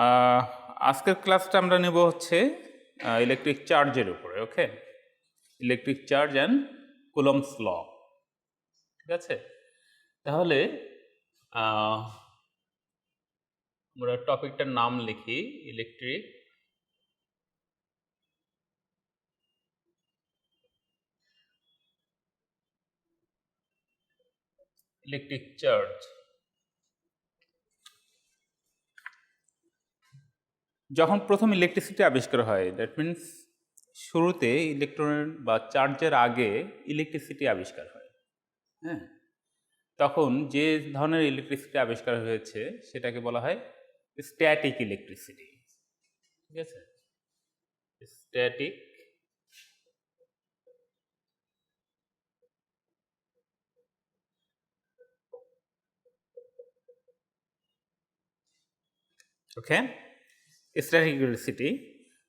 আহ, আজকের ক্লাসটা আমরা নেব হচ্ছে ইলেকট্রিক চার্জের উপরে। Okay, electric charge and Coulomb's law. ঠিক আছে, তাহলে আমরা টপিকটার নাম লিখি ইলেকট্রিক চার্জ। যখন প্রথম ইলেকট্রিসিটি আবিষ্কার হয়, দ্যাট মিন্স শুরুতে ইলেকট্রনের বা চার্জের আগে ইলেকট্রিসিটি আবিষ্কার হয়। হ্যাঁ, তখন যে ধরনের ইলেকট্রিসিটি আবিষ্কার হয়েছে সেটাকে বলা হয় স্ট্যাটিক ইলেকট্রিসিটি। ঠিক আছে, স্ট্যাটিক ওকে, স্ট্যাটিক ইলেকট্রিসিটি।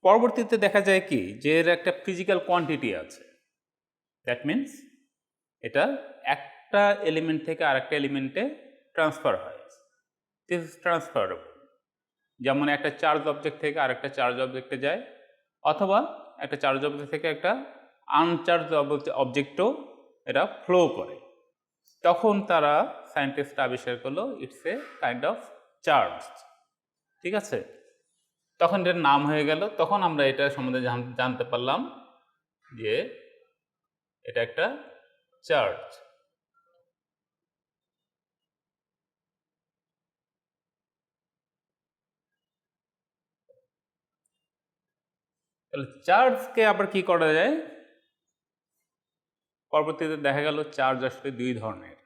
পরবর্তীতে দেখা যায় কি যে এর একটা ফিজিক্যাল কোয়ান্টিটি আছে। দ্যাট মিন্স এটা একটা এলিমেন্ট থেকে আরেকটা এলিমেন্টে ট্রান্সফার হয়। This is transferable. যেমন একটা চার্জ অবজেক্ট থেকে আরেকটা চার্জ অবজেক্টে যায়, অথবা একটা চার্জ অবজেক্ট থেকে একটা আনচার্জ অবজেক্টও এটা ফ্লো করে। তখন তারা সায়েন্টিস্টরা আবিষ্কার করলো it's a kind of charge. ঠিক আছে, তখন এটার নাম হয়ে গেল। তখন আমরা এটা সম্বন্ধে জানতে পারলাম যে এটা একটা চার্জ। তাহলে চার্জকে আবার কি করা যায়? পরবর্তীতে দেখা গেল চার্জ আসলে দুই ধরনের।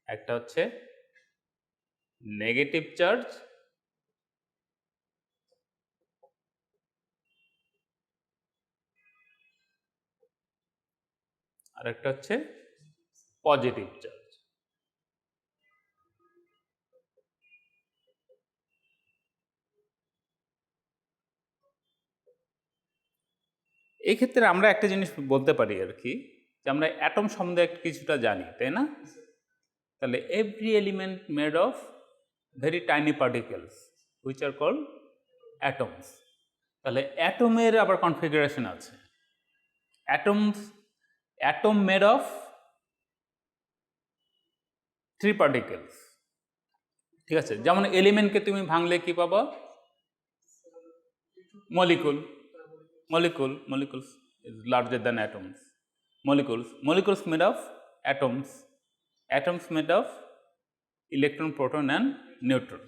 একটা হচ্ছে নেগেটিভ চার্জ, আর একটা হচ্ছে পজিটিভ চার্জ। এই ক্ষেত্রে আমরা একটা জিনিস বলতে পারি আর কি, যে আমরা অ্যাটম সম্বন্ধে কিছুটা জানি, তাই না? তাহলে every element made of very tiny particles which are called atoms. তাহলে অ্যাটমের আবার কনফিগারেশন আছে। Atom made of 3 particles. ঠিক আছে, যেমন এলিমেন্টকে তুমি ভাঙলে কি পাবা? Molecules is larger than atoms. Molecules made of atoms made of electron, proton and neutron.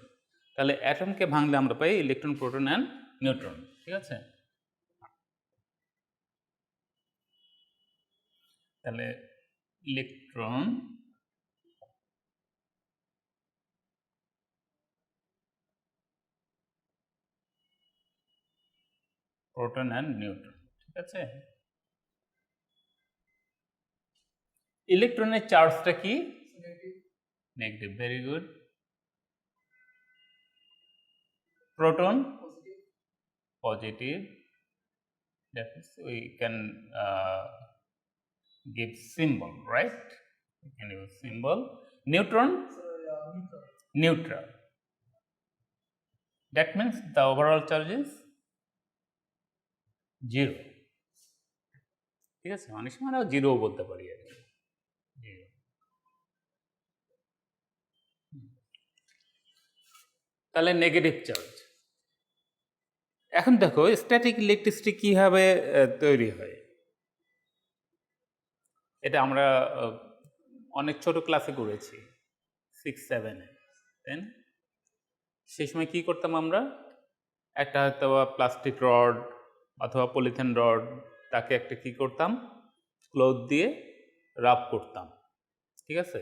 তাহলে অ্যাটমকে ভাঙলে আমরা pi electron, proton and neutron. ঠিক আছে, তাহলে ইলেকট্রন, প্রোটন অ্যান্ড নিউট্রন। ঠিক আছে, ইলেকট্রনের চার্জটা কি? Negative. Very good. Proton positive, that is we can give symbol, right? We can use symbol. Neutron neutral. That means the overall charge is 0. ঠিক আছে, অনেক সময় আমরা 0 বলতে পারি আর কি। তাহলে নেগেটিভ চার্জ। এখন দেখো স্ট্যাটিক ইলেকট্রিসিটি কিভাবে তৈরি হয়। এটা আমরা অনেক ছোট ক্লাসে করেছি, 6-7-এ। দেন সেই সময় কি করতাম আমরা? একটা হয়তো প্লাস্টিক রড অথবা পলিথিন রড, তাকে একটা কি করতাম, ক্লথ দিয়ে রাব করতাম। ঠিক আছে,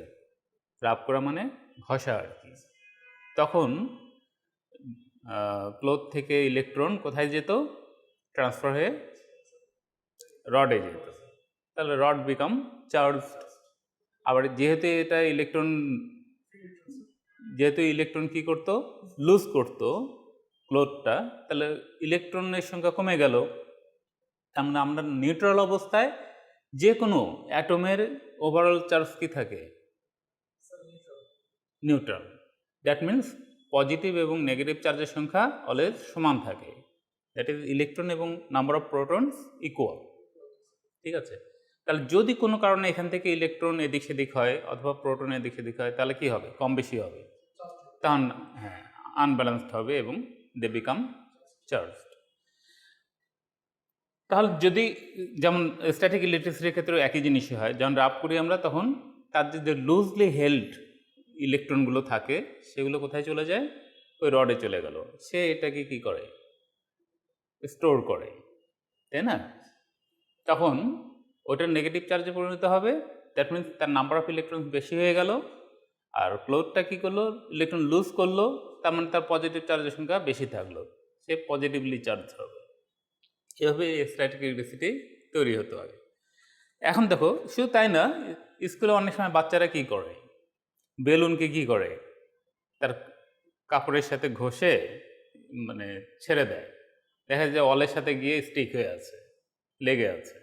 রাব করা মানে ঘষা আর কি। তখন ক্লথ থেকে ইলেকট্রন কোথায় যেত? ট্রান্সফার হয়ে রডে যেত। তাহলে রড বিকাম চার্জড। আবার যেহেতু ইলেকট্রন কি করতো? লুজ করতো ক্লথটা, তাহলে ইলেকট্রনের সংখ্যা কমে গেল। তার মানে আমরা নিউট্রাল অবস্থায় যে কোনো অ্যাটমের ওভারঅল চার্জ কি থাকে? নিউট্রাল। দ্যাট মিন্স পজিটিভ এবং নেগেটিভ চার্জের সংখ্যা অলওয়েজ সমান থাকে, দ্যাট ইজ ইলেকট্রন এবং নাম্বার অফ প্রোটনস ইকুয়াল। ঠিক আছে, তাহলে যদি কোনো কারণে এখান থেকে ইলেকট্রন এদিক সেদিক হয় অথবা প্রোটন এদিক সেদিক হয়, তাহলে কি হবে? কম বেশি হবে, তখন হ্যাঁ আনব্যালেন্সড হবে এবং দে বিকাম চার্জড। তাহলে যদি যেমন স্ট্যাটিক ইলেকট্রিসিটির ক্ষেত্রেও একই জিনিসই হয়, যখন রাব করি আমরা তখন তার যে লুজলি হেল্ড ইলেকট্রনগুলো থাকে সেগুলো কোথায় চলে যায়? ওই রডে চলে গেল, সে এটাকে কি করে? স্টোর করে, তাই না? তখন ওটার নেগেটিভ চার্জে পরিণত হবে, দ্যাট মিনস তার নাম্বার অফ ইলেকট্রন বেশি হয়ে গেল, আর ক্লোথটা কী করলো? ইলেকট্রন লুজ করলো, তার মানে তার পজিটিভ চার্জের সংখ্যা বেশি থাকলো, সে পজিটিভলি চার্জ হবে। এভাবে স্ট্যাটিক ইলেকট্রিসিটি তৈরি হতে হবে। এখন দেখো, শুধু তাই না, স্কুলে অনেক সময় বাচ্চারা কি করে? বেলুনকে কি করে? তার কাপড়ের সাথে ঘষে মানে ছেড়ে দেয়, দেখা যায় ওয়ালের সাথে গিয়ে স্টিক হয়ে আছে, লেগে আছে,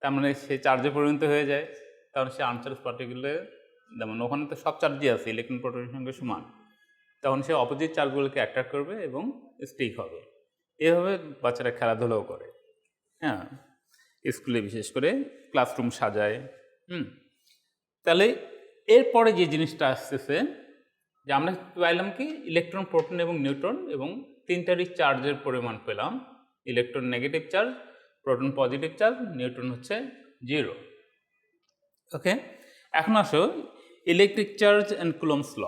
তার মানে সে চার্জে পরিণত হয়ে যায়। কারণ সে আনচার্জ পার্টিকুলার, যেমন ওখানে তো সব চার্জই আছে, ইলেকট্রন প্রোটনের সঙ্গে সমান, তখন সে অপোজিট চার্জগুলোকে অ্যাট্রাক্ট করবে এবং স্টিক হবে। এভাবে বাচ্চারা খেলাধুলাও করে, হ্যাঁ, স্কুলে বিশেষ করে ক্লাসরুম সাজায়। তাহলে এরপরে যে জিনিসটা আসতেছে, যে আমরা পাইলাম কি? ইলেকট্রন, প্রোটন এবং নিউট্রন, এবং তিনটারই চার্জের পরিমাণ পেলাম। Electron negative charge, proton positive charge, neutron হচ্ছে 0। ওকে, এখন আসো electric charge and Coulomb's law.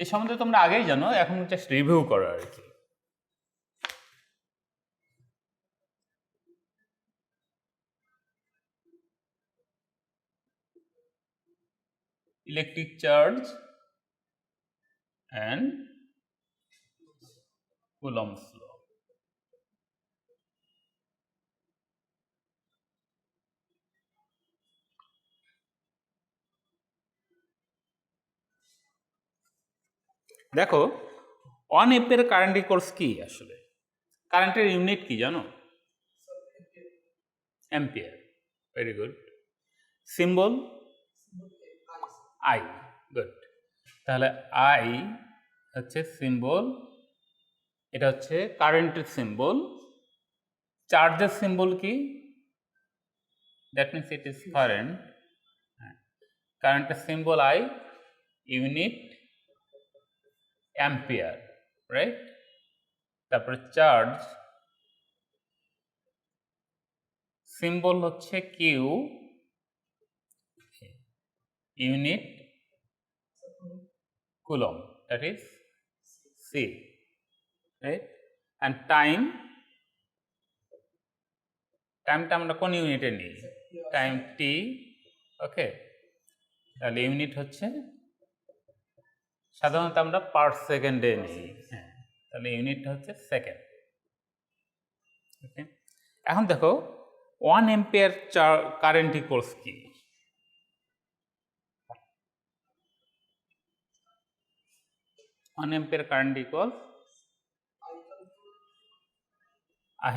এই সম্বন্ধে তোমরা আগেই জানো, এখন জাস্ট রিভিউ করো আর কি। Electric charge and Coulomb's law. দেখো, 1 অ্যাম্পিয়ার কারেন্ট ইকুয়ালস কি? আসলে কারেন্টের ইউনিট কি জানো? Ampere. Very good. Symbol I. Good. তাহলে আই হচ্ছে সিম্বল, এটা হচ্ছে কারেন্টের সিম্বল। চার্জের সিম্বল কি? That means it is current. কারেন্টের symbol I, unit ampere, right? তারপরে চার্জ সিম্বল হচ্ছে Q, unit coulomb, that is C, right? and টাইমটা আমরা কোন ইউনিটে নিই? Time t। ওকে, তাহলে ইউনিট হচ্ছে সাধারণত আমরা পার সেকেন্ডে নিই, হ্যাঁ, তাহলে ইউনিটটা হচ্ছে সেকেন্ড। ওকে, এখন দেখো 1 অ্যাম্পিয়ার কারেন্ট ইকুয়ালস কি? অ্যাম্পিয়ার কারেন্ট ইকুয়াল,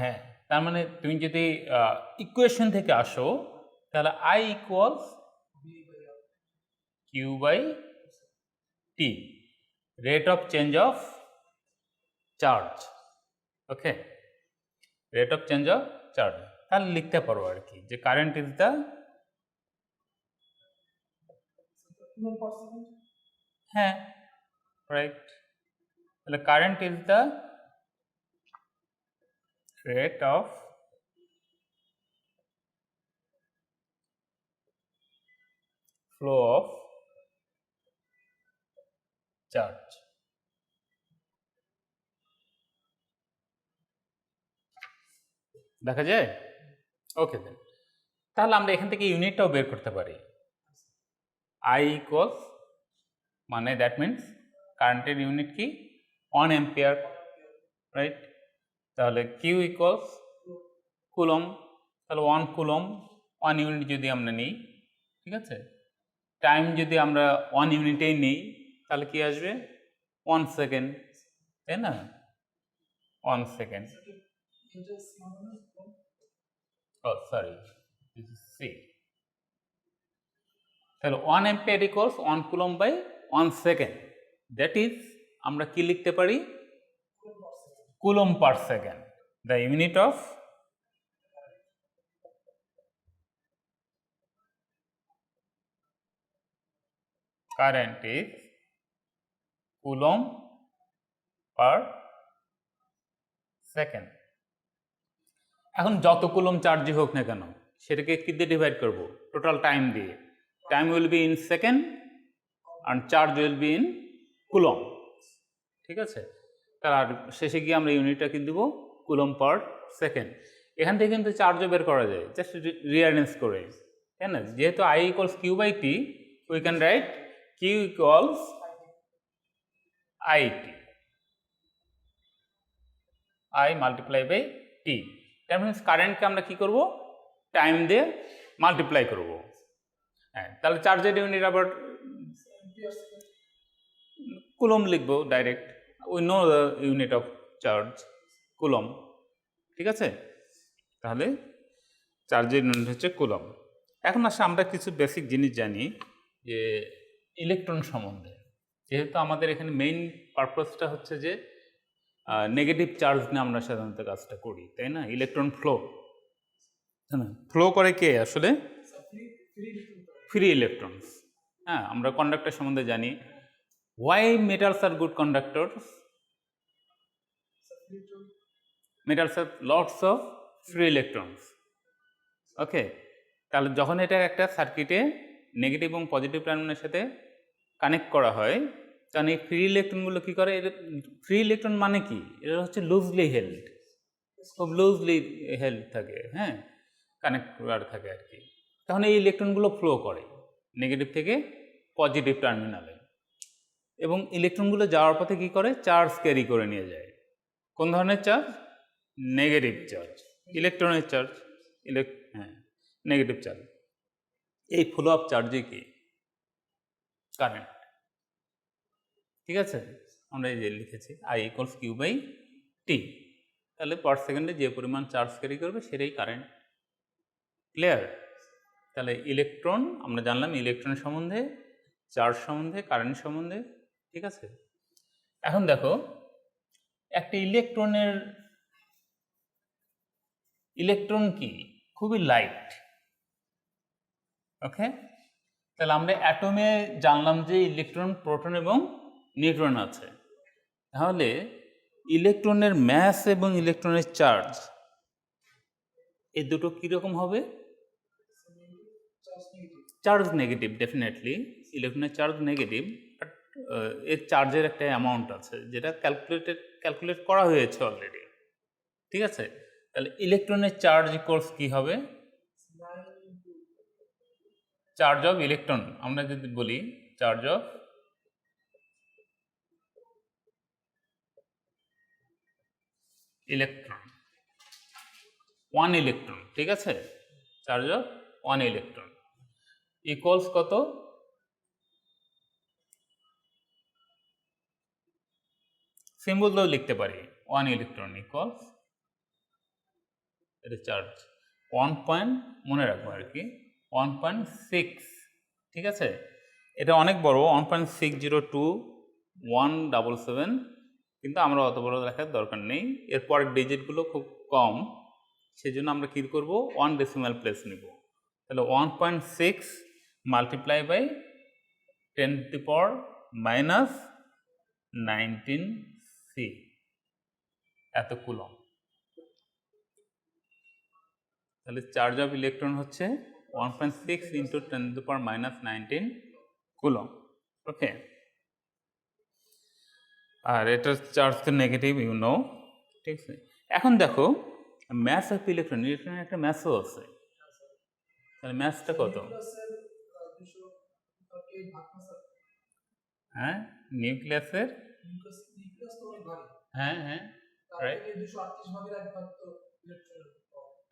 হ্যাঁ, তার মানে তুমি যদি ইকুয়েশন থেকে আসো, তাহলে I equals Q by T, rate of change of charge. Okay, rate of change of charge. তাহলে লিখতে পারো আর কি, যে কারেন্ট ইজ দ্য, হ্যাঁ, রাইট, তাহলে current is the rate of flow of charge. দেখা যায়? ওকে, দেন তাহলে আমরা এখান থেকে ইউনিটটাও বের করতে পারি। আই ইকুয়ালস, মানে দ্যাট মিনস কারেন্টের ইউনিট কি? 1 অ্যাম্পিয়ার, রাইট? তাহলে কিউ ইকুয়ালস কুলম, তাহলে 1 কুলম, 1 ইউনিট যদি আমরা নিই, ঠিক আছে? টাইম যদি আমরা 1 ইউনিটেই নিই, তাহলে কি আসবে? 1 সেকেন্ড, তাই না? 1 second. Oh, sorry, this is C. তাহলে 1 ampere equals 1 coulomb by 1 second. That is, আমরা কি লিখতে পারি? Coulomb per second. The unit of current is coulomb per second. এখন যত কুলম চার্জই হোক না কেন সেটাকে কি দিয়ে ডিভাইড করব? টোটাল টাইম দিয়ে। Time will be in second and charge will be in coulomb. ঠিক আছে, তার শেষে গিয়ে আমরা ইউনিটটা কি দেব? Coulomb per second. এখান থেকে কিন্তু চার্জও বের করা যায় জাস্ট রিঅ্যারেঞ্জ করে, তাই না? যেহেতু I equals Q by T, we can write Q equals IT, I multiply by T. That means কারেন্টকে আমরা কি করব? টাইম দিয়ে মাল্টিপ্লাই করব। হ্যাঁ, তাহলে চার্জের ইউনিট আবার কুলম লিখবো direct. We know the unit of charge coulomb. ঠিক আছে, তাহলে চার্জের ইউনিট হচ্ছে কুলম। এখন আসলে আমরা কিছু বেসিক জিনিস জানি যে ইলেকট্রন সম্বন্ধে। যেহেতু আমাদের এখানে মেইন পারপাসটা হচ্ছে যে নেগেটিভ চার্জ নিয়ে আমরা সাধারণত কাজটা করি, তাই না? ইলেকট্রন ফ্লো, ফ্লো করে কে আসলে? Free electrons. হ্যাঁ, আমরা কন্ডাক্টর সম্বন্ধে জানি। Why metals are good conductors? Metals have lots of free electrons. Okay, তাহলে যখন এটা একটা সার্কিটে নেগেটিভ এবং পজিটিভ টার্মিনালের সাথে কানেক্ট করা হয়, কারণ এই ফ্রি ইলেকট্রনগুলো কী করে? ফ্রি ইলেকট্রন মানে কি? এটা হচ্ছে লুজলি হেল্ড, খুব লুজলি হেল্ড থাকে, হ্যাঁ, কানেক্ট করা থাকে আর কি। তখন এই ইলেকট্রনগুলো ফ্লো করে নেগেটিভ থেকে পজিটিভ টার্মিনালে, এবং ইলেকট্রনগুলো যাওয়ার পথে কী করে? চার্জ ক্যারি করে নিয়ে যায়। কোন ধরনের চার্জ? নেগেটিভ চার্জ, ইলেকট্রনের চার্জ, হ্যাঁ, নেগেটিভ চার্জ। এই ফ্লো অফ চার্জে কি? কারেন্ট। ঠিক আছে, আমরা এই যে লিখেছি I ইকুয়ালস কিউ বাই টি। তাহলে পার সেকেন্ডে যে পরিমাণ চার্জ ক্যারি করবে সেটাই কারেন্ট। ক্লিয়ার? তাহলে ইলেকট্রন আমরা জানলাম ইলেকট্রন সম্বন্ধে, চার্জ সম্বন্ধে, কারেন্ট সম্বন্ধে। ঠিক আছে, এখন দেখো একটা ইলেকট্রন কি? খুবই লাইট। ওকে, তাহলে আমরা অ্যাটমে জানলাম যে ইলেকট্রন, প্রোটন এবং নিউট্রন আছে। তাহলে ইলেকট্রনের ম্যাস এবং ইলেকট্রনের চার্জ এই দুটো কীরকম হবে? চার্জ নেগেটিভ, ডেফিনেটলি ইলেকট্রনের চার্জ নেগেটিভ, বাট এর চার্জের একটা অ্যামাউন্ট আছে যেটা ক্যালকুলেট করা হয়েছে অলরেডি। ঠিক আছে, তাহলে ইলেকট্রনের চার্জ ইকুয়ালস কি হবে? চার্জ অফ ইলেকট্রন, আমরা যদি বলি চার্জ অফ ইলেকট্রন, 1 ইলেকট্রন। ঠিক আছে, চার্জ অফ 1 ইলেকট্রন ইকুয়ালস কত? সিম্বল দিয়েও লিখতে পারি, 1 ইলেকট্রন ইকুয়ালস, এটা চার্জ 1 পয়েন্ট, মনে রাখবো আর কি, 1.6। ঠিক আছে, এটা অনেক বড়, 1.602.177, কিন্তু আমরা অত বড় লেখার দরকার নেই। এরপরের ডিজিটগুলো খুব কম, সেজন্য আমরা কী করব? 1 ডেসিমাল প্লেস নিব। তাহলে 1.6 মাল্টিপ্লাই বাই 10⁻⁻19C, এত কুলম। তাহলে চার্জ অফ ইলেকট্রন হচ্ছে 1.6 ইন্টু 10⁻⁻19 কুলম। ওকে, আর এটার চার্জ তো নেগেটিভ, ইউ নো। ঠিক আছে, এখন দেখো ম্যাস অফ ইলেকট্রন, ইলেকট্রনের একটা ম্যাসও আছে। তাহলে ম্যাসটা কত? হ্যাঁ, নিউক্লিয়াসের, হ্যাঁ হ্যাঁ,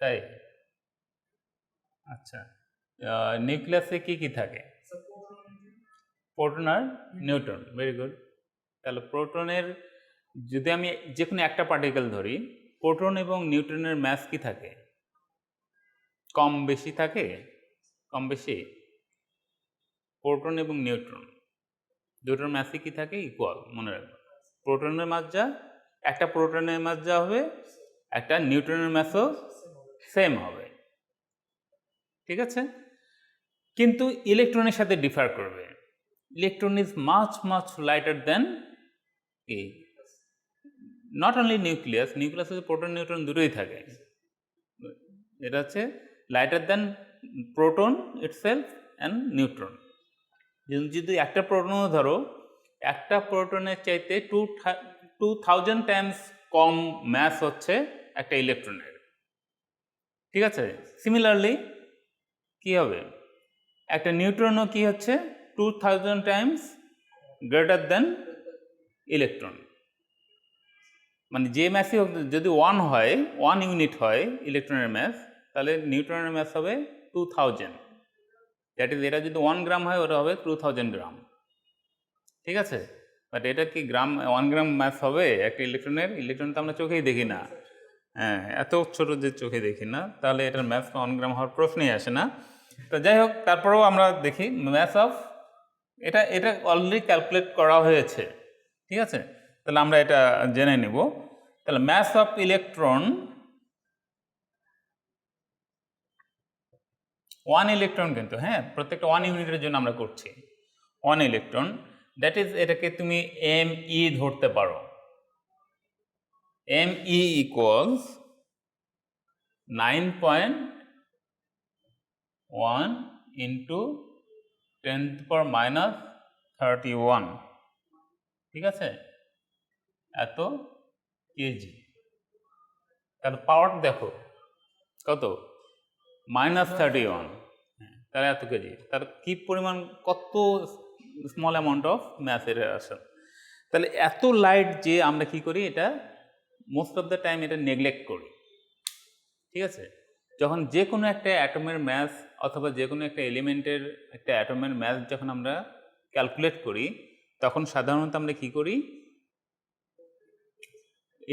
তাই? আচ্ছা, নিউক্লিয়াসে কি কি থাকে? প্রোটন আর নিউট্রন। Very good. তাহলে প্রোটনের, যদি আমি যে কোনো একটা পার্টিকেল ধরি, প্রোটন এবং নিউট্রনের ম্যাস কি থাকে? কম বেশি থাকে? কম বেশি? প্রোটন এবং নিউট্রন দুটোর ম্যাসই কি থাকে? ইকুয়াল। মনে রাখবে, প্রোটনের মাস যা, একটা প্রোটনের মাস যা হবে, একটা নিউট্রনের ম্যাসও সেম হবে। ঠিক আছে, কিন্তু ইলেকট্রনের সাথে ডিফার করবে। Electron is much much lighter than কি, নট অনলি নিউক্লিয়াস, নিউক্লিয়াসে প্রোটন নিউট্রন দুটোই থাকে। এটা হচ্ছে lighter than proton itself and neutron. যদি একটা প্রোটনও ধরো, একটা প্রোটনের চাইতে 2000 টাইমস কম ম্যাস হচ্ছে একটা ইলেকট্রনের। ঠিক আছে, সিমিলারলি কি হবে, একটা নিউট্রনও কি হচ্ছে 2000 টাইমস গ্রেটার দেন ইলেকট্রন। মানে যে ম্যাসই হোক, যদি 1 হয়, 1 ইউনিট হয় ইলেকট্রনের ম্যাস, তাহলে নিউট্রনের ম্যাস হবে 2000। দ্যাট ইজ, এটা যদি 1 গ্রাম হয়, ওটা হবে 2000 গ্রাম। ঠিক আছে, বাট এটা কি গ্রাম, 1 গ্রাম ম্যাস হবে একটা ইলেকট্রনের? ইলেকট্রন তো আমরা চোখেই দেখি না, হ্যাঁ, এত ছোট যে চোখে দেখি না, তাহলে এটার ম্যাস 1 গ্রাম হওয়ার প্রশ্নই আসে না। তো যাই হোক, তারপরেও আমরা দেখি ম্যাস অফ, এটা অলরেডি ক্যালকুলেট করা হয়েছে। ঠিক আছে, তাহলে আমরা এটা জেনে নেব। তাহলে ম্যাস অফ ইলেকট্রন, 1 ইলেকট্রন কিন্তু, হ্যাঁ, প্রত্যেকটা 1 ইউনিটের জন্য আমরা করছি। 1 ইলেকট্রন, দ্যাট ইজ, এটাকে তুমি ME ধরতে পারো। ME equals 9.1 into 10⁻31। ঠিক আছে, এত কেজি। তাহলে পাওয়ার দেখো কত, -31, তাহলে এত কেজি। তার কি পরিমাণ, কত স্মল অ্যামাউন্ট অফ ম্যাস এর আসে। তাহলে এত লাইট যে আমরা কি করি, এটা মোস্ট অফ দ্য টাইম এটা নেগলেক্ট করি। ঠিক আছে, যখন যে কোনো একটা অ্যাটমের ম্যাস অথবা যে কোনো একটা এলিমেন্টের একটা অ্যাটমের ম্যাস যখন আমরা ক্যালকুলেট করি, তখন সাধারণত আমরা কি করি,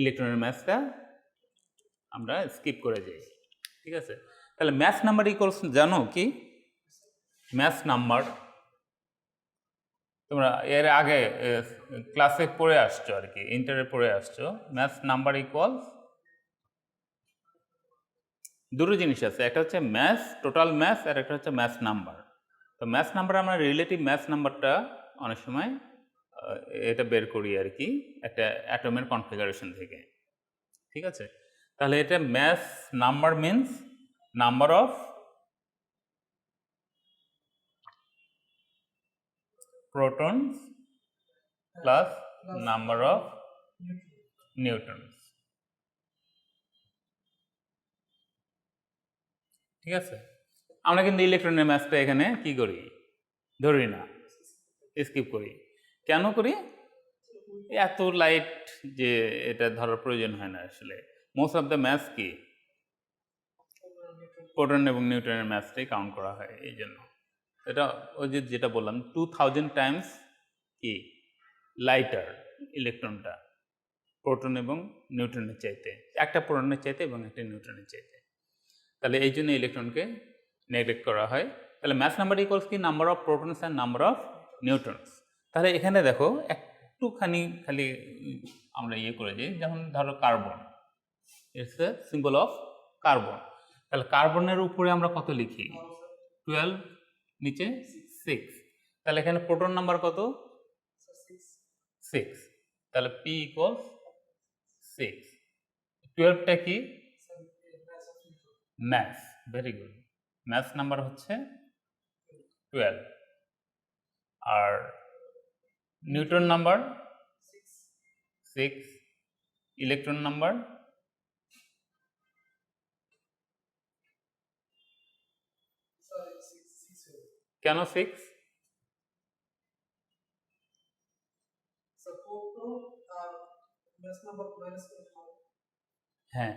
ইলেকট্রনের ম্যাসটা আমরা স্কিপ করে যাই। ঠিক আছে, তাহলে ম্যাস নাম্বার ইকুয়ালস, জানো কি ম্যাস নাম্বার? তোমরা এর আগে ক্লাসে পড়ে আসছো, আর কি ইন্টারে পড়ে আসছো। ম্যাস নাম্বার ইকুয়ালস, দুটো জিনিস আছে, একটা হচ্ছে ম্যাস, টোটাল ম্যাস, আর একটা হচ্ছে ম্যাস নাম্বার। তো ম্যাস নাম্বার আমরা রিলেটিভ ম্যাস নাম্বারটা অনেক সময় এটা বের করি আর কি, একটা অ্যাটমের কনফিগারেশন থেকে। ঠিক আছে, তাহলে এটা mass number means number of protons plus number of neutrons। ঠিক আছে, আমরা কিন্তু ইলেকট্রনের ম্যাসটা এখানে কি করি, ধরি না, স্কিপ করি। কেন করি? এত লাইট যে এটা ধরার প্রয়োজন হয় না আসলে। মোস্ট অফ দ্য ম্যাস কি, প্রোটন এবং নিউট্রনের ম্যাসটাই কাউন্ট করা হয়। এই জন্য এটা ওই যেটা বললাম 2000 টাইমস কি লাইটার ইলেকট্রনটা প্রোটন এবং নিউট্রনের চাইতে, একটা প্রোটনের চাইতে এবং একটা নিউট্রনের চাইতে। তাহলে এই জন্য ইলেকট্রনকে নেগলেক্ট করা হয়। তাহলে ম্যাস নাম্বার ইকুয়ালস কি, number of protons and number of neutrons. তাহলে এখানে দেখো একটুখানি খালি আমরা করে যাই, যেমন ধরো carbon, it's a symbol of carbon. তাহলে কার্বনের উপরে আমরা কত লিখি, 12, নিচে 6। তাহলে এখানে প্রোটন নাম্বার কত, 6। তাহলে P ইকুয়ালস 6। 12টা কি, mass, very good, mass number হচ্ছে 12। আর নিউট্রন নাম্বার 6, ইলেকট্রন নাম্বার কেন 6? হ্যাঁ,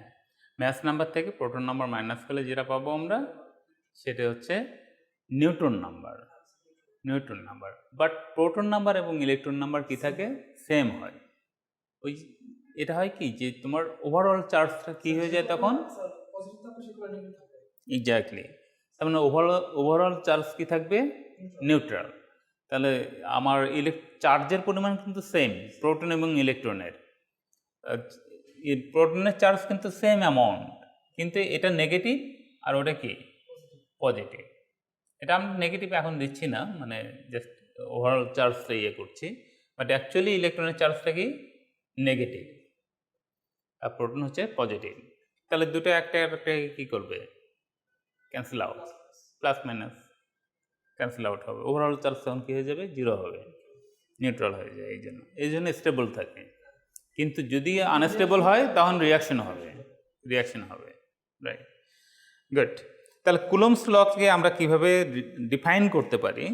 ম্যাস নাম্বার থেকে প্রোটন নাম্বার মাইনাস করলে যেটা পাবো আমরা, সেটা হচ্ছে neutron number. Neutron number, but proton number এবং ইলেকট্রন নাম্বার কি থাকে, সেম হয়। ওই এটা হয় কি যে তোমার ওভারঅল চার্জটা কি হয়ে যায় তখন, এক্স্যাক্টলি, তার মানে ওভারঅল চার্জ কি থাকবে, নিউট্রাল। তাহলে আমার চার্জের পরিমাণ কিন্তু সেম, প্রোটন এবং ইলেকট্রনের। প্রোটনের চার্জ কিন্তু সেম অ্যামাউন্ট, কিন্তু এটা নেগেটিভ আর ওটা কি পজিটিভ। এটা আমরা নেগেটিভ এখন দিচ্ছি না, মানে জাস্ট ওভারঅল চার্জটা ইয়ে করছি, বাট অ্যাকচুয়ালি ইলেকট্রনের চার্জটা কি নেগেটিভ আর প্রোটন হচ্ছে পজিটিভ। তাহলে দুটো একটা কি করবে, cancel out, plus minus cancel out হবে, ওভারঅল চার্জ তখন কী হয়ে যাবে, জিরো হবে, নিউট্রাল হয়ে যায়। এই জন্য স্টেবল থাকে। কিন্তু যদি আনস্টেবল হয় তখন রিয়াকশন হবে, রাইট, গুড। তাহলে কুলম্বস লকে আমরা কিভাবে ডিফাইন করতে পারি?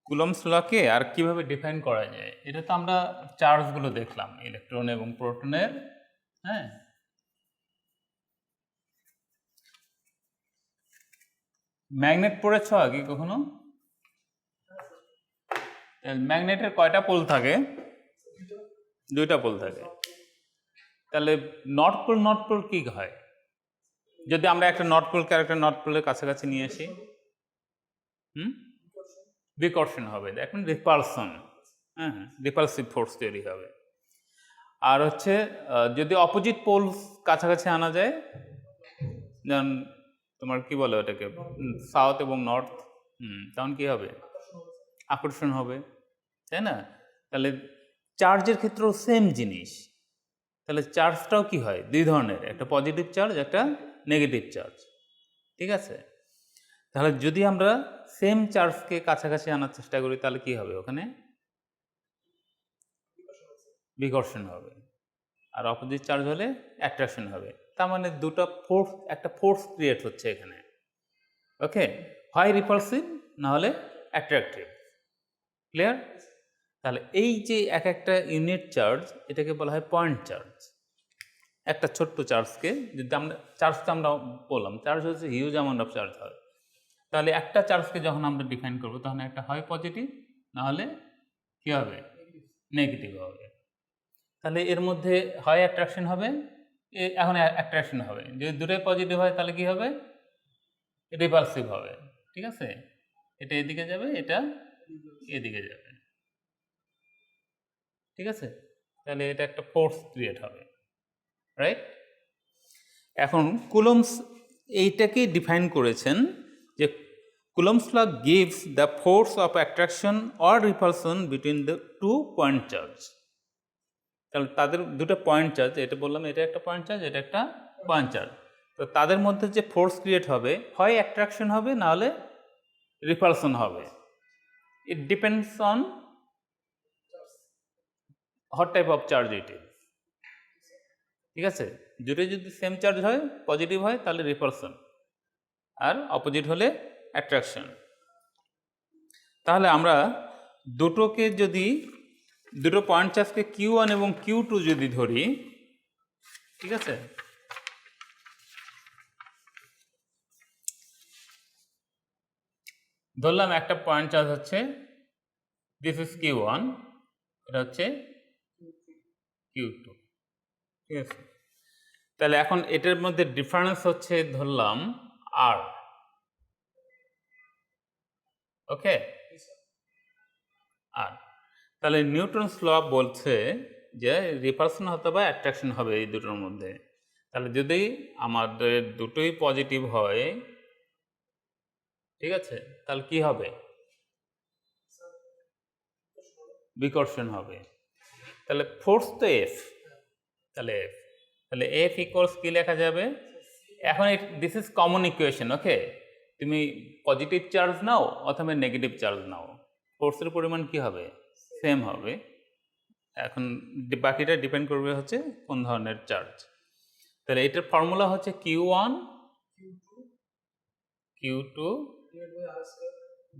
কুলম্বস লকে আর কিভাবে ডিফাইন করা যায়, এটা তো আমরা চার্জগুলো দেখলাম ইলেকট্রন এবং প্রোটনের। হ্যাঁ, ম্যাগনেট পড়েছ আগে কখনো? ম্যাগনেটের কয়টা পোল থাকে? দুইটা পোল থাকে। তাহলে নর্থ পোল কি হয়? যদি আমরা একটা নর্থ পোলকে আরেকটা নর্থ পোলের কাছাকাছি নিয়ে আসি, বিকর্ষণ হবে, দেখুন রিপালশন, হ্যাঁ, রিপালসিভ ফোর্স তৈরি হবে। আর হচ্ছে যদি অপোজিট পোল কাছাকাছি আনা যায়, যেমন তোমার কি বলে ওটাকে, সাউথ এবং নর্থ, তখন কি হবে, আকর্ষণ হবে, তাই না? তাহলে চার্জের ক্ষেত্রেও সেম জিনিস। তাহলে চার্জটাও কি হয়, দুই ধরনের, একটা পজিটিভ চার্জ, একটা নেগেটিভ চার্জ, ঠিক আছে? তাহলে যদি আমরা সেম চার্জকে কাছাকাছি আনার চেষ্টা করি তাহলে কি হবে, ওখানে বিকর্ষণ হবে, আর অপোজিট চার্জ হলে অ্যাট্রাকশন হবে। তার মানে দুটো ফোর্স, একটা ফোর্স ক্রিয়েট হচ্ছে এখানে, ওকে, হয় রিপালসিভ না হলে অ্যাট্রাকটিভ। ক্লিয়ার? তাহলে এই যে এক একটা ইউনিট চার্জ, এটাকে বলা হয় পয়েন্ট চার্জ। একটা ছোট্ট চার্জকে যদি আমরা বললাম চার্জ হচ্ছে হিউজ অ্যামাউন্ট অফ চার্জ হয়, তাহলে একটা চার্জকে যখন আমরা ডিফাইন করবো তখন একটা হয় পজিটিভ, না হলে কী হবে, নেগেটিভ হবে। তাহলে এর মধ্যে হয় অ্যাট্রাকশন হবে, এখন অ্যাট্রাকশন হবে, যদি দুটোই পজিটিভ হয় তাহলে কি হবে, রিপালসিভ হবে, ঠিক আছে? এটা এদিকে যাবে, এটা এদিকে যাবে, ঠিক আছে? তাহলে এটা একটা ফোর্স ক্রিয়েট হবে, রাইট? এখন কুলম্বস এইটাকে ডিফাইন করেছেন যে Coulomb's law gives the force of attraction or repulsion between the two point charge. তাহলে তাদের দুটো পয়েন্ট চার্জ, এটা বললাম এটা একটা পয়েন্ট চার্জ, এটা একটা পয়েন্ট চার্জ, তো তাদের মধ্যে যে ফোর্স ক্রিয়েট হবে হয় অ্যাট্রাকশন হবে না হলে রিপালশন হবে। It depends on what type of charge it is, ঠিক আছে? দুটোই যদি সেম চার্জ হয়, পজিটিভ হয়, তাহলে রিপালশন, আর অপোজিট হলে অ্যাট্রাকশন। তাহলে আমরা দুটোকে যদি, দুটো পয়েন্ট চার্জকে Q1 এবং Q2 যদি ধরি, ঠিক আছে, ধরলাম একটা পয়েন্ট চার্জ হচ্ছে দিস ইজ Q1, এটা হচ্ছে Q2, ঠিক আছে? তাহলে এখন এটার মধ্যে ডিফারেন্স হচ্ছে ধরলাম R, ওকে, আর তাহলে নিউটনস ল বলছে যে রিপালশন হতে বা অ্যাট্রাকশন হবে এই দুটোর মধ্যে। তাহলে যদি আমাদের দুটোই পজিটিভ হয়, ঠিক আছে, তাহলে কি হবে, বিকর্ষণ হবে। তাহলে ফোর্স তো F, তাহলে F ইকুয়ালস কি লেখা যাবে, এখন দিস ইজ কমন ইকুয়েশন, ওকে, তুমি পজিটিভ চার্জ নাও অথবা নেগেটিভ চার্জ নাও, ফোর্সের পরিমাণ কি হবে, সেম হবে। এখন বাকিটা ডিপেন্ড করবে হচ্ছে কোন ধরনের চার্জ। তাহলে এটার ফর্মুলা হচ্ছে Q1 Q2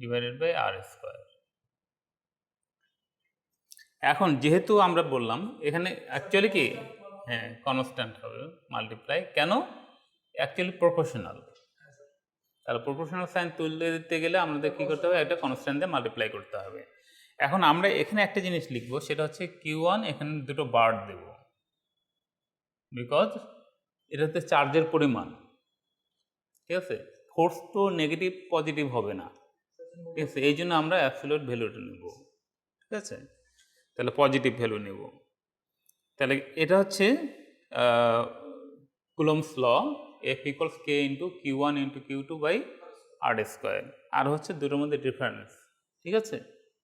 divided by R square. এখন যেহেতু আমরা বললাম এখানে অ্যাকচুয়ালি কি, হ্যাঁ, কনস্ট্যান্ট হবে মাল্টিপ্লাই, কেন, অ্যাকচুয়ালি প্রপোর্শনাল, তাহলে প্রপোর্শনাল সাইন তুলে দিতে গেলে আমাদের কী করতে হবে, একটা কনস্ট্যান্ট দিয়ে মাল্টিপ্লাই করতে হবে। এখন আমরা এখানে একটা জিনিস লিখবো, সেটা হচ্ছে Q1, এখানে দুটো বার দেব, বিকজ এটা হচ্ছে চার্জের পরিমাণ, ঠিক আছে। ফোর্স তো নেগেটিভ পজিটিভ হবে না, ঠিক আছে, এই জন্য আমরা অ্যাবসলিউট ভ্যালুটা নেব, ঠিক আছে। তাহলে পজিটিভ ভ্যালু নেব। তাহলে এটা হচ্ছে Coulomb's law, F = K × Q1 × Q2 / R square. আর হচ্ছে দুটোর মধ্যে ডিফারেন্স, ঠিক আছে,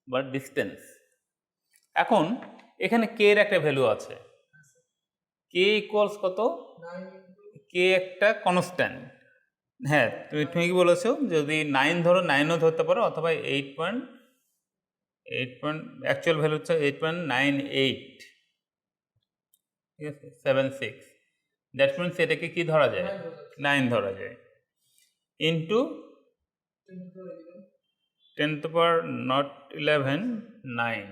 বা ডিস্টেন্স। এখন এখানে K এর একটা ভ্যালু আছে, K = কত, K একটা কনস্ট্যান্ট। হ্যাঁ, তুমি কি বলেছো, যদি 9 ধরো, 9ও ধরতে পারো, অথবা 8. অ্যাকচুয়াল ভ্যালু হচ্ছে 8.98, ঠিক আছে, 76। দ্যাট মিনস এটাকে কি ধরা যায়, 9 ধরা যায়, ইন্টু 10⁻11 9।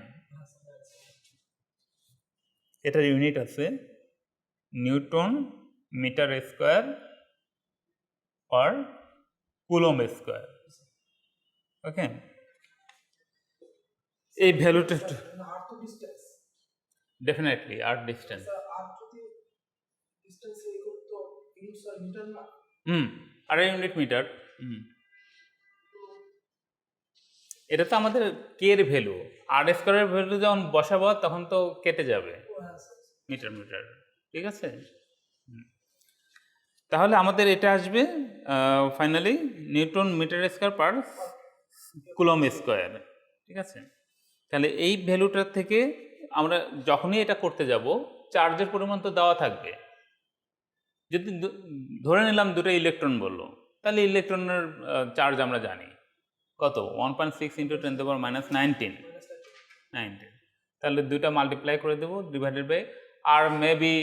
এটার ইউনিট আছে newton metre square per coulomb square. Okay, এই ভ্যালুটা ডেফিনেটলি আর ডিস্টেন্স, আর ইউনিট মিটার। এটা তো আমাদের কে এর ভ্যালু, আর স্কোয়ারের ভ্যালু যখন বসাবো তখন তো কেটে যাবে মিটার, ঠিক আছে। তাহলে আমাদের এটা আসবে finally newton metre square per coulomb square, ঠিক আছে। তাহলে এই ভ্যালুটার থেকে আমরা যখনই এটা করতে যাব, চার্জের পরিমাণ তো দেওয়া থাকবে। যদি ধরে নিলাম দুটো ইলেকট্রন বললো, তাহলে ইলেকট্রনের চার্জ আমরা জানি কত, 1.6 × 10⁻19, তাহলে দুটা মাল্টিপ্লাই করে দেবো, divided by R maybe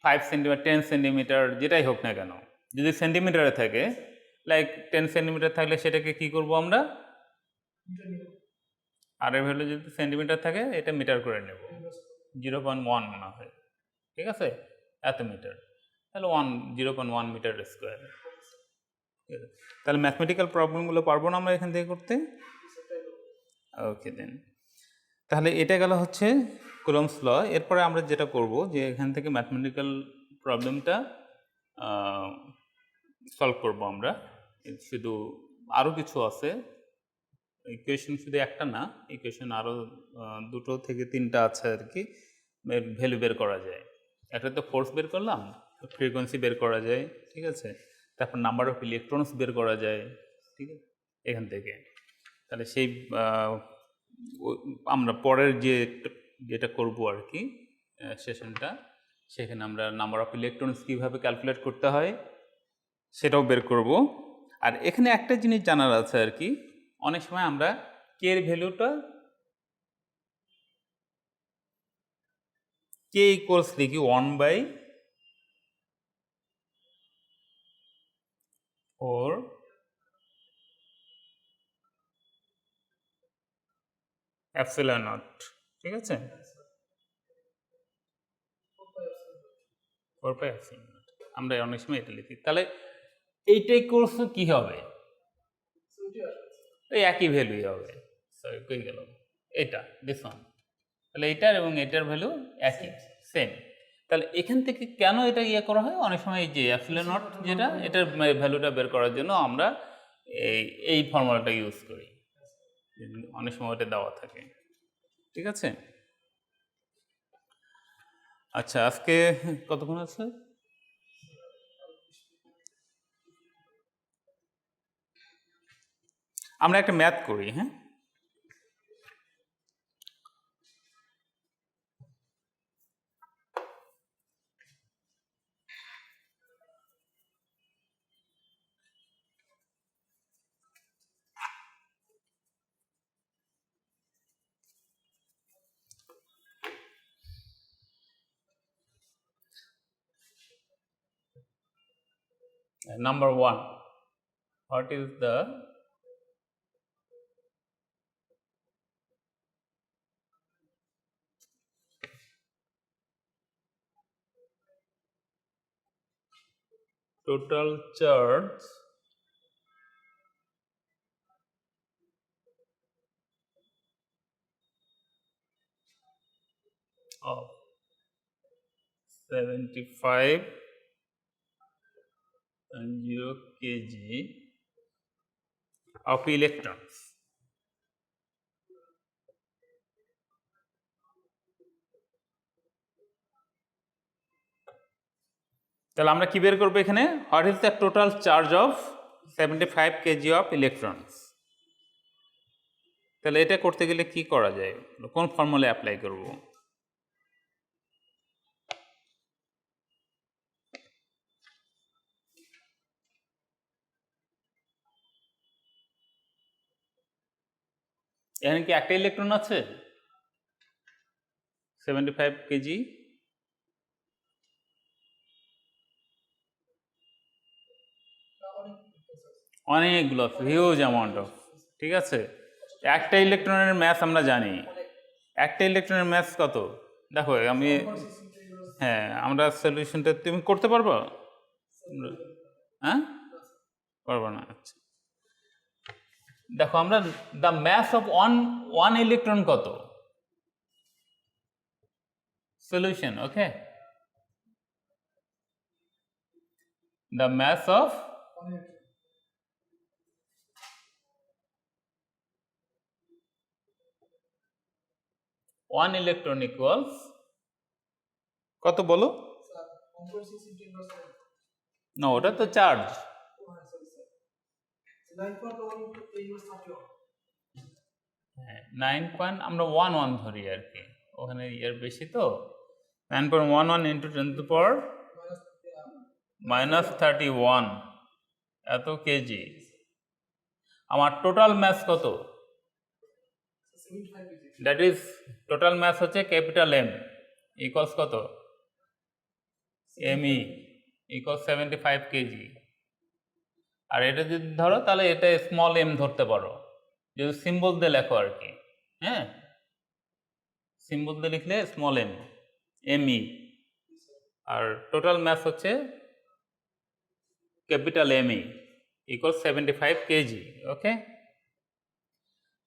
5 centimetre 10 centimetre যেটাই হোক না কেন। যদি সেন্টিমিটারে থাকে, লাইক 10 সেন্টিমিটার থাকলে সেটাকে কি করব আমরা, আর এর ভ্যালু যদি সেন্টিমিটার থাকে এটা মিটার করে নেব, 0.1 মনে হয়, ঠিক আছে, এত মিটার, তাহলে 0.1 মিটার স্কোয়ার। তাহলে ম্যাথমেটিক্যাল প্রবলেমগুলো পারবো না আমরা এখান থেকে করতে। ওকে দেন, তাহলে এটা গেল হচ্ছে কুলম্বস ল। এরপরে আমরা যেটা করব, যে এখান থেকে ম্যাথমেটিক্যাল প্রবলেমটা সলভ করব আমরা। শুধু আরও কিছু আছে, ইকুয়েশন শুধু একটা না, ইকুয়েশন আরও 2 থেকে 3টা আছে আর কি, ভ্যালু বের করা যায়। একটা তো ফোর্স বের করলাম, ফ্রিকোয়েন্সি বের করা যায়, ঠিক আছে, তারপর নাম্বার অফ ইলেকট্রনস বের করা যায়, ঠিক আছে, এখান থেকে। তাহলে সেই আমরা পরের যেটা করব আর কি সেশনটা, সেখানে আমরা নাম্বার অফ ইলেকট্রনস কীভাবে ক্যালকুলেট করতে হয় সেটাও বের করব। আর এখানে একটা জিনিস জানার আছে আর কি, অনেক সময় আমরা কে এর ভ্যালুটা কে ইকুয়ালস লিখি 1/4 এপসিলন নট, ঠিক আছে, 4π এপসিলন নট, আমরা অনেক সময় এটা লিখি। তাহলে এইটাই কোর্স কি হবে, এই একই ভ্যালুই হবে, সরি কই গেল এটা, দিস ওয়ান, তাহলে এইটার এবং এটার ভ্যালু একই, সেম। তাহলে এখান থেকে কেন এটা করা হয়, অনেক সময় এই যে এপসিলন নট যেটা, এটার ভ্যালুটা বের করার জন্য আমরা এই ফর্মুলাটা ইউজ করি, অনেক সময় এটা দেওয়া থাকে, ঠিক আছে। আচ্ছা, আজকে কতক্ষণ আছে, আমরা একটা ম্যাথ করি, হ্যাঁ। Number 1, what is the total charge of 75.0 kg of electrons. তাহলে আমরা কি বের করবো এখানে? What is the total charge of 75 kg of electrons. তাহলে এটা করতে গেলে কি করা যায়, কোন ফর্মুলা অ্যাপ্লাই করব? এখানে কি একটা ইলেকট্রন আছে 75 কেজি? অনেকগুলো, হিউজ অ্যামাউন্ট অফ, ঠিক আছে। একটা ইলেকট্রনের ম্যাস আমরা জানি, একটা ইলেকট্রনের ম্যাস কত দেখো। আমি হ্যাঁ, আমরা সলিউশনটা তুমি করতে পারবো? হ্যাঁ, পারবো না। আচ্ছা দেখো, আমরা the mass of one electron কত? Solution, okay. The mass of one electron equals কত বলো? না, ওটা তো চার্জ। 9 আমরা 11 ধরি আর কি, ওখানে ইয়ার বেশি তো। 9.11 ইন্টু 10 টু পাওয়ার -31 এত কেজি। আমার টোটাল ম্যাস কত? দ্যাট ইজ টোটাল ম্যাস হচ্ছে ক্যাপিটাল এম ইকুয়ালস কত? M E equals 75 K G. আর এটা যদি ধরো তাহলে এটা স্মল এম ধরতে পারো, যদি সিম্বল দিয়ে লেখো আর কি। হ্যাঁ, সিম্বল দিয়ে লিখলে স্মল এম, এম ই। আর টোটাল ম্যাস হচ্ছে capital M E equals 75 K G, okay.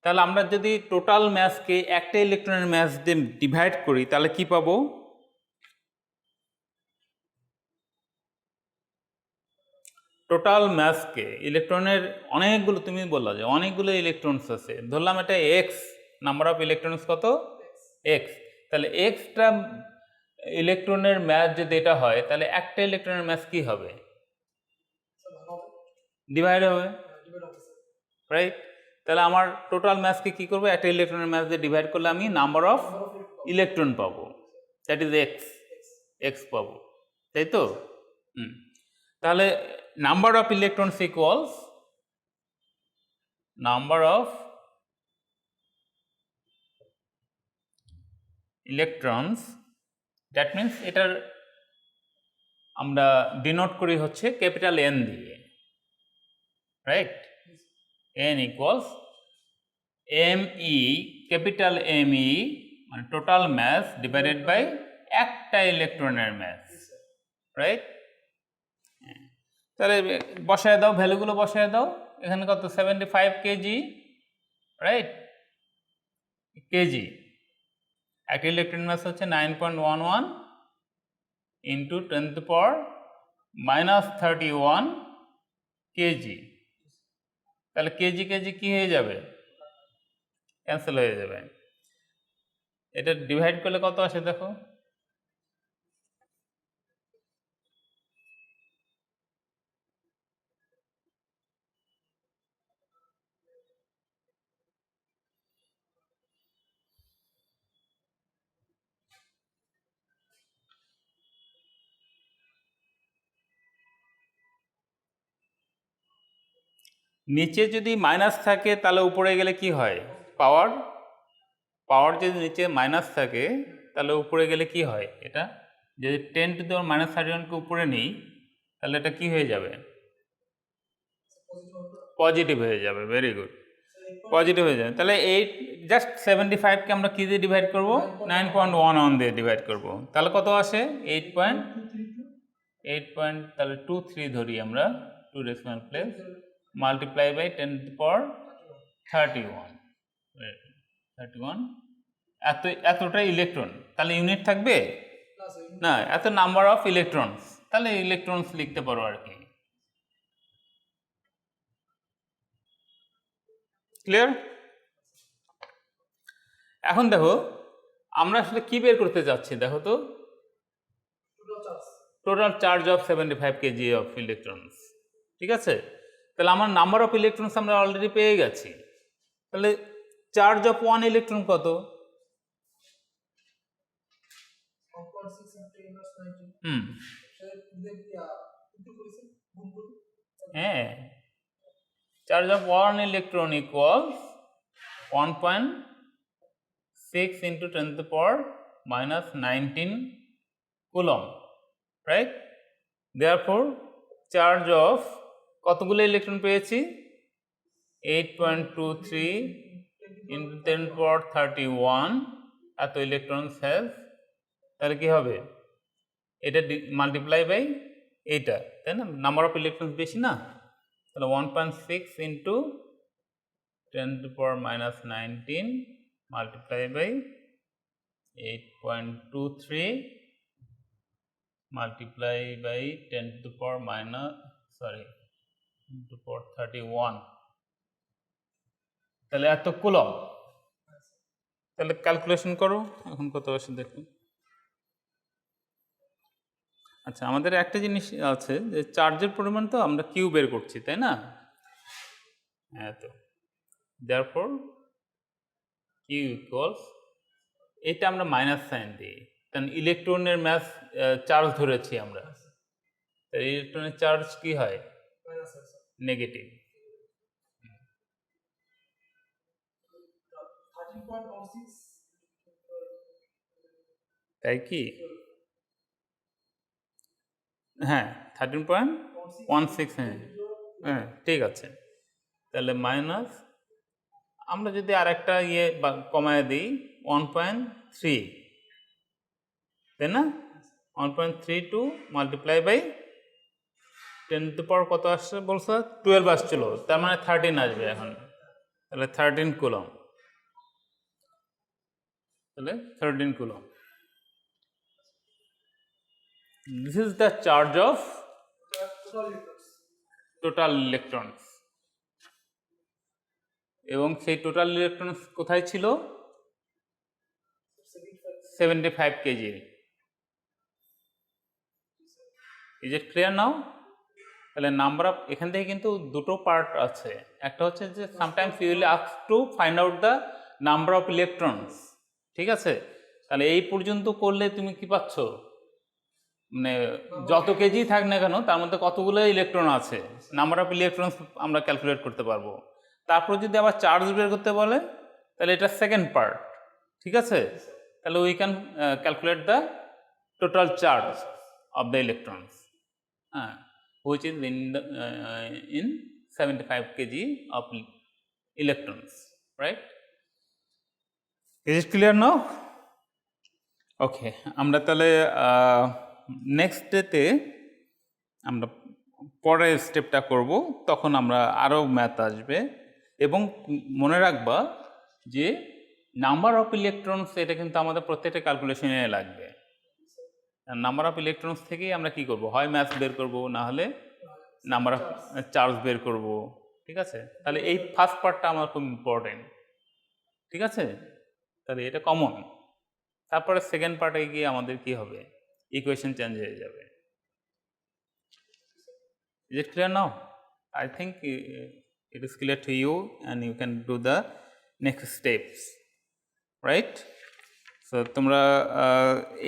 তাহলে আমরা যদি টোটাল ম্যাসকে একটা ইলেকট্রনের ম্যাস দিয়ে ডিভাইড করি তাহলে কি পাবো? টোটাল ম্যাসকে ইলেকট্রনের অনেকগুলো, তুমি বললা যে অনেকগুলো ইলেকট্রনস আছে, ধরলাম এটা এক্স নাম্বার অফ ইলেকট্রনস, কত? এক্স। তাহলে এক্সটা ইলেকট্রনের ম্যাস যদি এটা হয় তাহলে একটা ইলেকট্রনের ম্যাস কি হবে? ডিভাইড হবে, রাইট। তাহলে আমার টোটাল ম্যাসকে কি করবো? একটা ইলেকট্রনের ম্যাস দিয়ে ডিভাইড করলে আমি নাম্বার অফ ইলেকট্রন পাবো, দ্যাট ইজ এক্স, এক্স পাবো, তাই তো? তাহলে number of electrons equals number of electrons, that means এটার আমরা ডিনোট করি হচ্ছে ক্যাপিটাল এন দিয়ে, right. N equals M E, capital M E মানে টোটাল ম্যাস ডিভাইডেড বাই একটা ইলেকট্রনের ম্যাস, রাইট। তাহলে বসায় দাও, ভ্যালুগুলো বসায় দাও। এখানে কত? 75 কেজি, রাইট, কেজি। একটা ইলেকট্রন ম্যাস হচ্ছে 9.11 ইন্টু 10 টু পাওয়ার -31 কেজি। তাহলে কেজি কেজি কি হয়ে যাবে? ক্যান্সেল হয়ে যাবে। এটা ডিভাইড করলে কত আসে দেখো? নিচে যদি মাইনাস থাকে তাহলে উপরে গেলে কি হয়? পাওয়ার, পাওয়ার যদি নিচে মাইনাস থাকে তাহলে উপরে গেলে কি হয়? এটা যদি 10 টু দি পাওয়ার -31কে উপরে নিই তাহলে এটা কি হয়ে যাবে? পজিটিভ হয়ে যাবে, ভেরি গুড, পজিটিভ হয়ে যাবে। তাহলে এই জাস্ট 75কে আমরা কি দিয়ে ডিভাইড করবো? 9.11 দিয়ে ডিভাইড করবো। তাহলে কত আসে? 8. তাহলে 23 ধরি আমরা, 2 decimal place, multiply by 10 to the power 31, এতটা ইলেকট্রন, তাহলে ইউনিট থাকবে না, এত নাম্বার অফ ইলেকট্রনস, তাহলে ইলেকট্রনস লিখতে পারো আর কি। ক্লিয়ার? এখন দেখো আমরা আসলে কি বের করতে যাচ্ছি, দেখো তো, total charge of 75 kg of electrons. ঠিক আছে, তাহলে আমার নাম্বার অফ ইলেকট্রনস আমরা অলরেডি পেয়ে গেছি, তাহলে চার্জ অফ 1 ইলেকট্রন কত? হ্যাঁ, charge of 1 electron equals 1.6 into 10 to the power minus 19 coulomb, right? Therefore charge of কতগুলো ইলেকট্রন পেয়েছি? 8.23 into 10 to the power 31 এত ইলেকট্রনস হ্যাভ, তাহলে কি হবে? এটা মাল্টিপ্লাই বাই এইটা, তাই না? নাম্বার অফ ইলেকট্রনস বেশি না, তাহলে 1.6 into 10 to the power minus 19 multiply by 8.23 multiply by 10 to the power minus 10 to the power 31, তাহলে এত কুলম। তাহলে ক্যালকুলেশন করো এখন কত আসে দেখুন। আচ্ছা, আমাদের একটা জিনিস আছে যে চার্জের পরিমাণ তো আমরা কিউ বের করছি, তাই না? এত, therefore কিউ ইকুয়ালস, এটা আমরা মাইনাস সাইন দিই, কারণ ইলেকট্রনের ম্যাস চার্জ ধরেছি আমরা, তাই ইলেকট্রনের চার্জ কি হয়? নেগেটিভ। তাই কি? হ্যাঁ, 13.16, হ্যাঁ ঠিক আছে। তাহলে মাইনাস, আমরা যদি আর একটা কমায় দিই 1.3, তাই না? 1.32 multiply by 10 to the power কত আসছে বলছো? 12 আসছিল, তার মানে 13 আসবে এখন, তাহলে 13 কুলম, তাহলে 13 coulomb. This is the charge of total electrons, এবং সেই টোটাল ইলেকট্রনস কোথায় ছিল? 75 kg। Is it clear now? তাহলে নাম্বার অফ, এখান থেকে কিন্তু দুটো পার্ট আছে, একটা হচ্ছে যে sometimes you will ask to find out the number of electrons, ঠিক আছে? তাহলে এই পর্যন্ত করলে তুমি কি পাচ্ছ, মানে যত কেজি থাক না কেন তার মধ্যে কতগুলো ইলেকট্রন আছে, নাম্বার অফ ইলেকট্রনস আমরা ক্যালকুলেট করতে পারবো। তারপর যদি আবার চার্জ বের করতে বলে তাহলে এটা সেকেন্ড পার্ট, ঠিক আছে? তাহলে we can calculate the total charge of the electrons, হ্যাঁ, which is in 75 kg of electrons, right? Is it clear now? Okay, আমরা তাহলে নেক্সট ডেতে আমরা পরের স্টেপটা করব, তখন আমরা আরও ম্যাথ আসবে। এবং মনে রাখবা যে নাম্বার অফ ইলেকট্রনস এটা কিন্তু আমাদের প্রত্যেকটা ক্যালকুলেশনে লাগবে। নাম্বার অফ ইলেকট্রনস থেকেই আমরা কি করব, হয় ম্যাথ বের করব, না হলে নাম্বার অফ চার্জ বের করব, ঠিক আছে? তাহলে এই ফার্স্ট পার্টটা আমার খুব ইম্পর্টেন্ট, ঠিক আছে? তাহলে এটা কমন। তারপরে সেকেন্ড পার্টে গিয়ে আমাদের কি হবে, ইকুয়েশন চেঞ্জ হয়ে যাবে। Is it clear now? I think it is clear to you and you can do the next steps, right? So তোমরা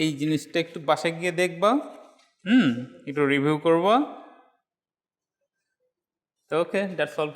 এই জিনিসটা একটু বাসায় গিয়ে দেখবা, একটু রিভিউ করবা। ওকে, দ্যাটস অল।